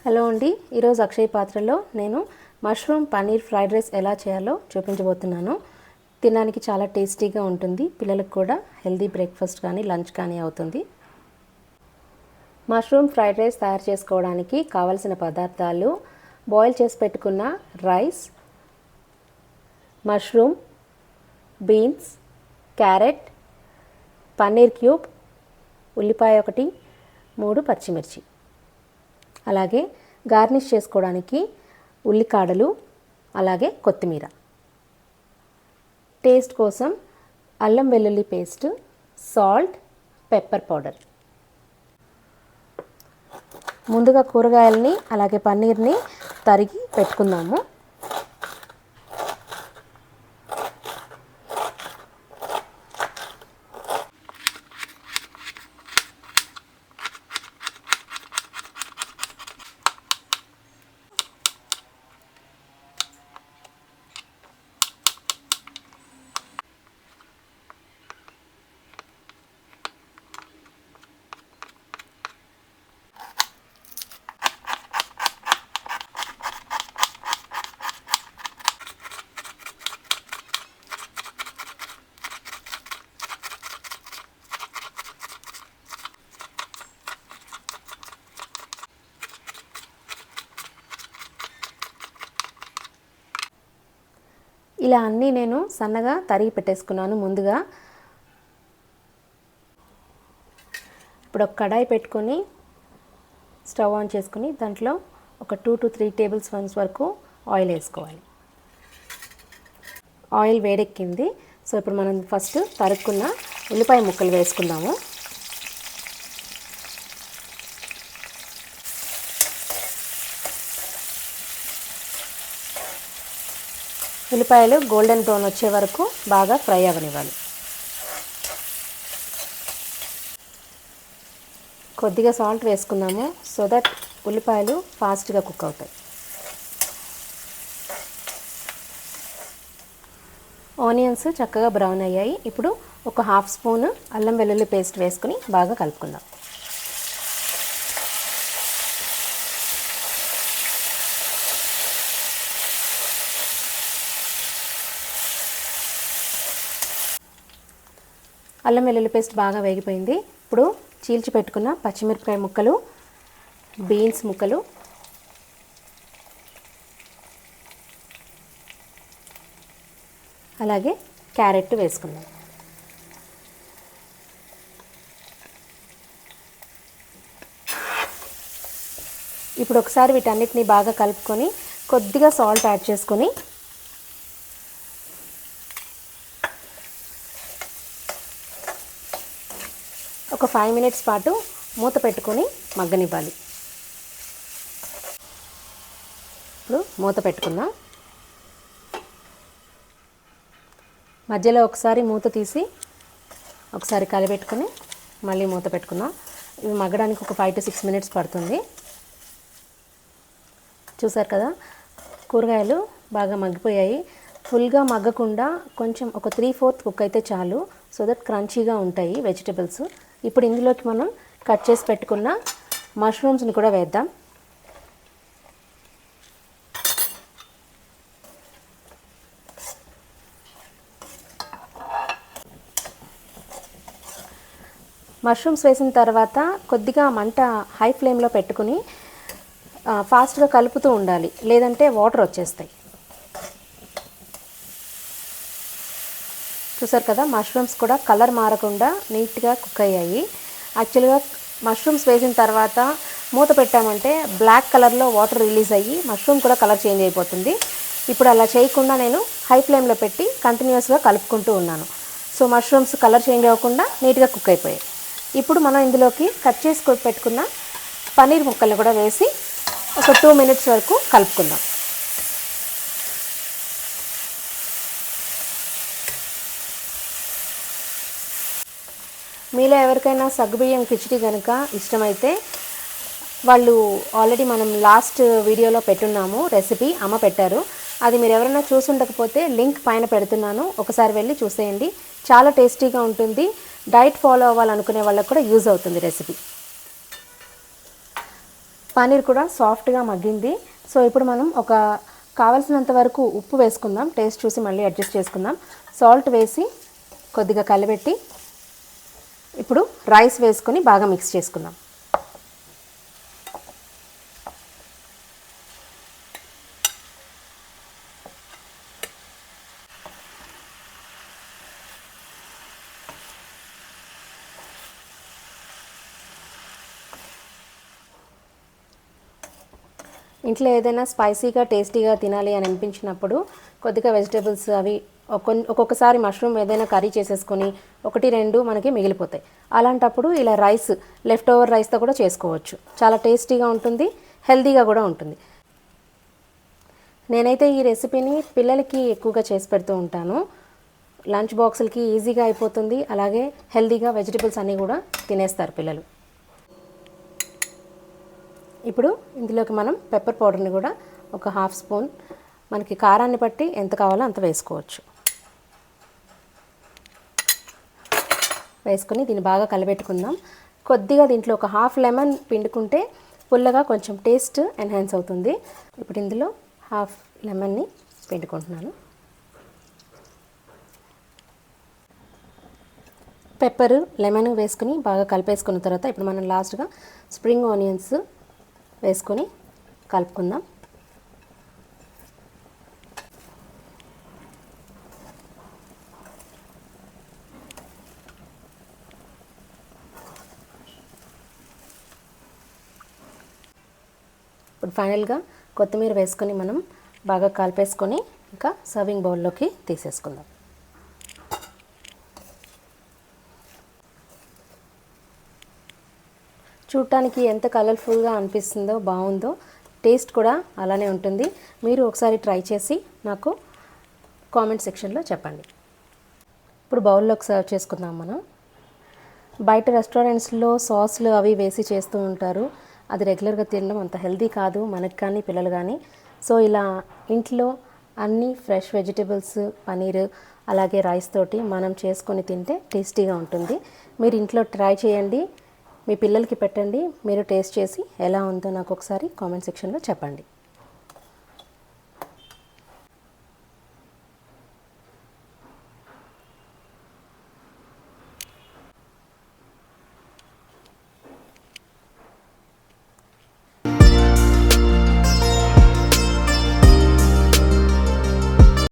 Hello అండి, ఈరోజు అక్షయ్ పాత్రలో నేను మష్రూమ్ పన్నీర్ ఫ్రైడ్ రైస్ ఎలా చేయాలో చూపించబోతున్నాను. తినడానికి చాలా టేస్టీగా ఉంటుంది. పిల్లలకు కూడా హెల్దీ బ్రేక్ఫాస్ట్ కానీ లంచ్ కానీ అవుతుంది. మష్రూమ్ ఫ్రైడ్ రైస్ తయారు చేసుకోవడానికి కావలసిన పదార్థాలు: బాయిల్ చేసి పెట్టుకున్న rice, mushroom, beans, carrot, paneer cube, ఉల్లిపాయ 1, 3 పచ్చిమిర్చి. అలాగే గార్నిష్ చేసుకోవడానికి ఉల్లికాడలు, అలాగే కొత్తిమీర. టేస్ట్ కోసం అల్లం వెల్లుల్లి పేస్ట్, సాల్ట్, పెప్పర్ పౌడర్. ముందుగా కూరగాయలని అలాగే పన్నీర్ని తరిగి పెట్టుకుందాము. ఇలా అన్నీ నేను సన్నగా తరిగి పెట్టేసుకున్నాను ముందుగా. ఇప్పుడు ఒక కడాయి పెట్టుకొని స్టవ్ ఆన్ చేసుకుని దాంట్లో ఒక 2 to 3 టేబుల్ స్పూన్స్ వరకు ఆయిల్ వేసుకోవాలి. ఆయిల్ వేడెక్కింది. సో ఇప్పుడు మనం ఫస్ట్ తరుక్కున్న ఉల్లిపాయ ముక్కలు వేసుకుందాము. ఉల్లిపాయలు గోల్డెన్ బ్రౌన్ వచ్చే వరకు బాగా ఫ్రై అవ్వనివ్వాలి. కొద్దిగా సాల్ట్ వేసుకుందాము సో దట్ ఉల్లిపాయలు ఫాస్ట్గా కుక్ అవుతాయి. ఆనియన్స్ చక్కగా బ్రౌన్ అయ్యాయి. ఇప్పుడు ఒక 1/2 స్పూన్ అల్లం వెల్లుల్లి పేస్ట్ వేసుకుని బాగా కలుపుకుందాం. అల్లం వెల్లుల్లి పేస్ట్ బాగా వేగిపోయింది. ఇప్పుడు చీల్చి పెట్టుకున్న పచ్చిమిరపకాయ ముక్కలు, బీన్స్ ముక్కలు, అలాగే క్యారెట్ వేసుకుందాం. ఇప్పుడు ఒకసారి వీటన్నిటిని బాగా కలుపుకొని కొద్దిగా సాల్ట్ యాడ్ చేసుకొని ఒక 5 minutes పాటు మూత పెట్టుకొని మగ్గనివ్వాలి. ఇప్పుడు మూత పెట్టుకుందాం. మధ్యలో ఒకసారి మూత తీసి ఒకసారి కలిపెట్టుకొని మళ్ళీ మూత పెట్టుకుందాం. ఇవి మగ్గడానికి ఒక 5 to 6 minutes పడుతుంది. చూసారు కదా, కూరగాయలు బాగా మగ్గిపోయాయి. ఫుల్గా మగ్గకుండా కొంచెం ఒక 3/4 కుక్ అయితే చాలు. సో దట్ క్రంచీగా ఉంటాయి వెజిటబుల్స్. ఇప్పుడు ఇందులోకి మనం కట్ చేసి పెట్టుకున్న మష్రూమ్స్ని కూడా వేద్దాం. మష్రూమ్స్ వేసిన తర్వాత కొద్దిగా మంట హై ఫ్లేమ్లో పెట్టుకుని ఫాస్ట్గా కలుపుతూ ఉండాలి, లేదంటే వాటర్ వచ్చేస్తాయి. చూసారు కదా, మష్రూమ్స్ కూడా కలర్ మారకుండా నీట్గా కుక్ అయ్యాయి. యాక్చువల్గా మష్రూమ్స్ వేసిన తర్వాత మూత పెట్టామంటే బ్లాక్ కలర్లో వాటర్ రిలీజ్ అయ్యి మష్రూమ్ కూడా కలర్ చేంజ్ అయిపోతుంది. ఇప్పుడు అలా చేయకుండా నేను హై ఫ్లేమ్లో పెట్టి కంటిన్యూస్గా కలుపుకుంటూ ఉన్నాను. సో మష్రూమ్స్ కలర్ చేంజ్ అవ్వకుండా నీట్గా కుక్ అయిపోయాయి. ఇప్పుడు మనం ఇందులోకి కట్ చేసి పెట్టుకున్న పన్నీర్ ముక్కలు కూడా వేసి ఒక 2 minutes వరకు కలుపుకుందాం. మీలో ఎవరికైనా సగ్గుబియ్యం కిచిడి కనుక ఇష్టమైతే వాళ్ళు ఆల్రెడీ మనం లాస్ట్ వీడియోలో పెట్టున్నాము రెసిపీ, అమ్మ పెట్టారు. అది మీరు ఎవరైనా చూసుండకపోతే లింక్ పైన పెడుతున్నాను, ఒకసారి వెళ్ళి చూసేయండి. చాలా టేస్టీగా ఉంటుంది. డైట్ ఫాలో అవ్వాలనుకునే వాళ్ళకు కూడా యూజ్ అవుతుంది రెసిపీ. పన్నీర్ కూడా సాఫ్ట్గా మగ్గింది. సో ఇప్పుడు మనం కావలసినంత వరకు ఉప్పు వేసుకుందాం. టేస్ట్ చూసి మళ్ళీ అడ్జస్ట్ చేసుకుందాం. సాల్ట్ వేసి కొద్దిగా కలిపెట్టి ఇప్పుడు రైస్ వేసుకొని బాగా మిక్స్ చేసుకుందాం. ఇంట్లో ఏదైనా స్పైసీగా టేస్టీగా తినాలి అని అనిపించినప్పుడు కొద్దిగా వెజిటేబుల్స్ అవి ఒక్కొక్కసారి మష్రూమ్ ఏదైనా కర్రీ చేసేసుకొని 1-2 మనకి మిగిలిపోతాయి. అలాంటప్పుడు ఇలా రైస్ లెఫ్ట్ ఓవర్ రైస్తో కూడా చేసుకోవచ్చు. చాలా టేస్టీగా ఉంటుంది, హెల్తీగా కూడా ఉంటుంది. నేనైతే ఈ రెసిపీని పిల్లలకి ఎక్కువగా చేసి పెడుతూ ఉంటాను. లంచ్ బాక్సులకి ఈజీగా అయిపోతుంది, అలాగే హెల్తీగా వెజిటేబుల్స్ అన్నీ కూడా తినేస్తారు పిల్లలు. ఇప్పుడు ఇందులోకి మనం పెప్పర్ పౌడర్ని కూడా ఒక 1/2 స్పూన్, మనకి కారాన్ని బట్టి ఎంత కావాలో అంత వేసుకోవచ్చు, వేసుకొని దీన్ని బాగా కలిపెట్టుకుందాం. కొద్దిగా దీంట్లో ఒక 1/2 లెమన్ పిండుకుంటే పుల్లగా కొంచెం టేస్ట్ ఎన్హాన్స్ అవుతుంది. ఇప్పుడు ఇందులో 1/2 లెమన్ని పిండుకుంటున్నాను. పెప్పరు లెమన్ వేసుకుని బాగా కలిపేసుకున్న తర్వాత ఇప్పుడు మనం లాస్ట్గా స్ప్రింగ్ ఆనియన్స్ వేసుకొని కలుపుకుందాం. ఇప్పుడు ఫైనల్గా కొత్తిమీర వేసుకొని మనం బాగా కలిపేసుకొని ఇంకా సర్వింగ్ బౌల్లోకి తీసేసుకుందాం. చూడటానికి ఎంత కలర్ఫుల్గా అనిపిస్తుందో, బాగుందో, టేస్ట్ కూడా అలానే ఉంటుంది. మీరు ఒకసారి ట్రై చేసి నాకు కామెంట్ సెక్షన్లో చెప్పండి. ఇప్పుడు బౌల్లోకి సర్వ్ చేసుకుందాం. మనం బయట రెస్టారెంట్స్లో సాస్లు అవి వేసి చేస్తూ ఉంటారు. అది రెగ్యులర్గా తినడం అంత హెల్తీ కాదు మనకి కానీ పిల్లలు కానీ. సో ఇలా ఇంట్లో అన్ని ఫ్రెష్ వెజిటేబుల్స్, పన్నీర్, అలాగే రైస్ తోటి మనం చేసుకొని తింటే టేస్టీగా ఉంటుంది. మీరు ఇంట్లో ట్రై చేయండి, మీ పిల్లలకి పెట్టండి. మీరు టేస్ట్ చేసి ఎలా ఉందో నాకు ఒకసారి కామెంట్ సెక్షన్లో చెప్పండి.